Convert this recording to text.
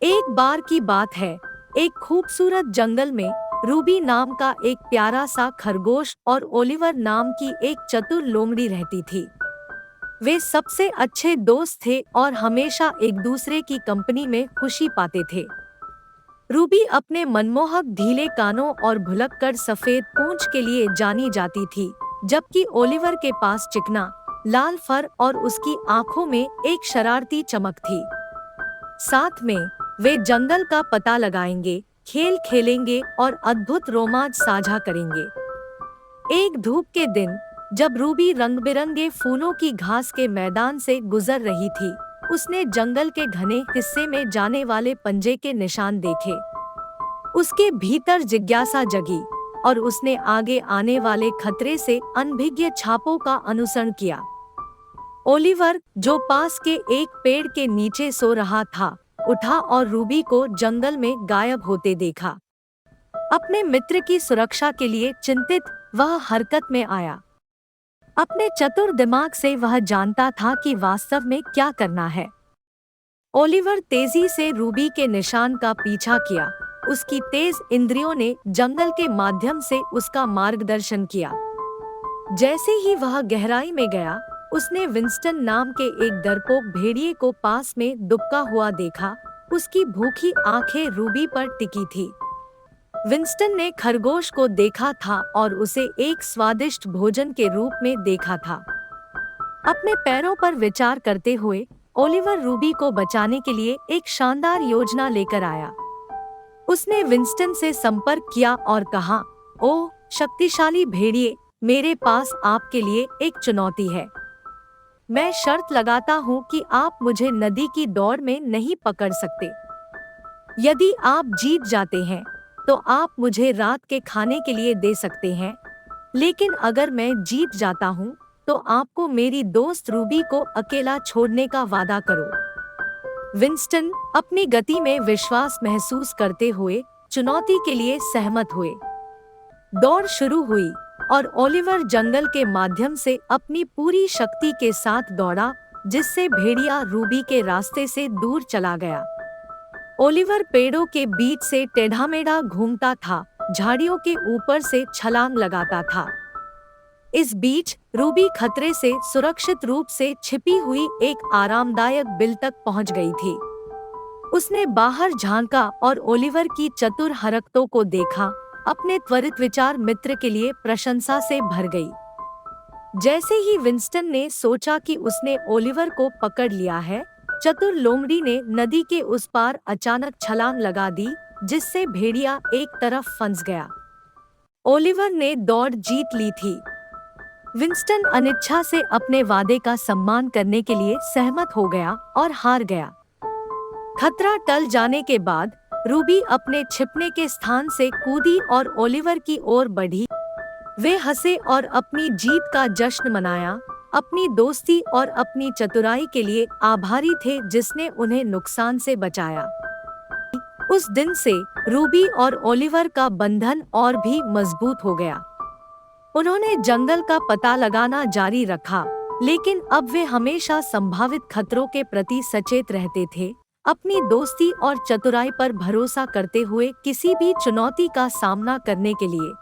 एक बार की बात है, एक खूबसूरत जंगल में रूबी नाम का एक प्यारा सा खरगोश और ओलिवर नाम की एक चतुर लोमड़ी रहती थी। वे सबसे अच्छे दोस्त थे और हमेशा एक दूसरे की कंपनी में खुशी पाते थे। रूबी अपने मनमोहक ढीले कानों और भुलक्कड़ सफेद पूंछ के लिए जानी जाती थी, जबकि ओलिवर के पास चिकना लाल फर और उसकी आंखों में एक शरारती चमक थी। साथ में वे जंगल का पता लगाएंगे, खेल खेलेंगे और अद्भुत रोमांच साझा करेंगे। एक धूप के दिन, जब रूबी रंग-बिरंगे फूलों की घास के मैदान से गुजर रही थी, उसने जंगल के घने हिस्से में जाने वाले पंजे के निशान देखे। उसके भीतर जिज्ञासा जगी और उसने आगे आने वाले खतरे से अनभिज्ञ छापों का अनुसरण किया। ओलिवर, जो पास के एक पेड़ के नीचे सो रहा था, उठा और रूबी को जंगल में गायब होते देखा। अपने मित्र की सुरक्षा के लिए चिंतित वह हरकत में आया। अपने चतुर दिमाग से वह जानता था कि वास्तव में क्या करना है। ओलिवर तेजी से रूबी के निशान का पीछा किया। उसकी तेज इंद्रियों ने जंगल के माध्यम से उसका मार्गदर्शन किया। जैसे ही वह गहराई में गया, उसने विंस्टन नाम के एक डरपोक भेड़िए को पास में दुबका हुआ देखा। उसकी भूखी आंखें रूबी पर टिकी थी। विंस्टन ने खरगोश को देखा था और उसे एक स्वादिष्ट भोजन के रूप में देखा था। अपने पैरों पर विचार करते हुए ओलिवर रूबी को बचाने के लिए एक शानदार योजना लेकर आया। उसने विंस्टन से संपर्क किया और कहा, ओह शक्तिशाली भेड़िए, मेरे पास आपके लिए एक चुनौती है। मैं शर्त लगाता हूँ कि आप मुझे नदी की दौड़ में नहीं पकड़ सकते। यदि आप जीत जाते हैं, तो आप मुझे रात के खाने के लिए दे सकते हैं, लेकिन अगर मैं जीत जाता हूँ, तो आपको मेरी दोस्त रूबी को अकेला छोड़ने का वादा करो। विंस्टन अपनी गति में विश्वास महसूस करते हुए चुनौती के लिए सहमत हुए। दौड़ शुरू हुई और ओलिवर जंगल के माध्यम से अपनी पूरी शक्ति के साथ दौड़ा, जिससे भेड़िया रूबी के रास्ते से दूर चला गया। ओलिवर पेड़ों के बीच से टेढ़ा-मेढ़ा घूमता था, झाड़ियों के ऊपर से छलांग लगाता था। इस बीच रूबी खतरे से सुरक्षित रूप से छिपी हुई एक आरामदायक बिल तक पहुंच गई थी। उसने बाहर झांका और ओलिवर की चतुर हरकतों को देखा। अपने त्वरित विचार मित्र के लिए प्रशंसा से भर गई। जैसे ही विंस्टन ने सोचा कि उसने ओलिवर को पकड़ लिया है, चतुर लोमड़ी ने नदी के उस पार अचानक छलांग लगा दी, जिससे भेड़िया एक तरफ फंस गया। ओलिवर ने दौड़ जीत ली थी। विंस्टन अनिच्छा से अपने वादे का सम्मान करने के लिए सहमत हो गया और हार गया। खतरा टल जाने के बाद रूबी अपने छिपने के स्थान से कूदी और ओलिवर की ओर बढ़ी। वे हंसे और अपनी जीत का जश्न मनाया। अपनी दोस्ती और अपनी चतुराई के लिए आभारी थे, जिसने उन्हें नुकसान से बचाया। उस दिन से रूबी और ओलिवर का बंधन और भी मजबूत हो गया। उन्होंने जंगल का पता लगाना जारी रखा, लेकिन अब वे हमेशा संभावित खतरों के प्रति सचेत रहते थे, अपनी दोस्ती और चतुराई पर भरोसा करते हुए किसी भी चुनौती का सामना करने के लिए।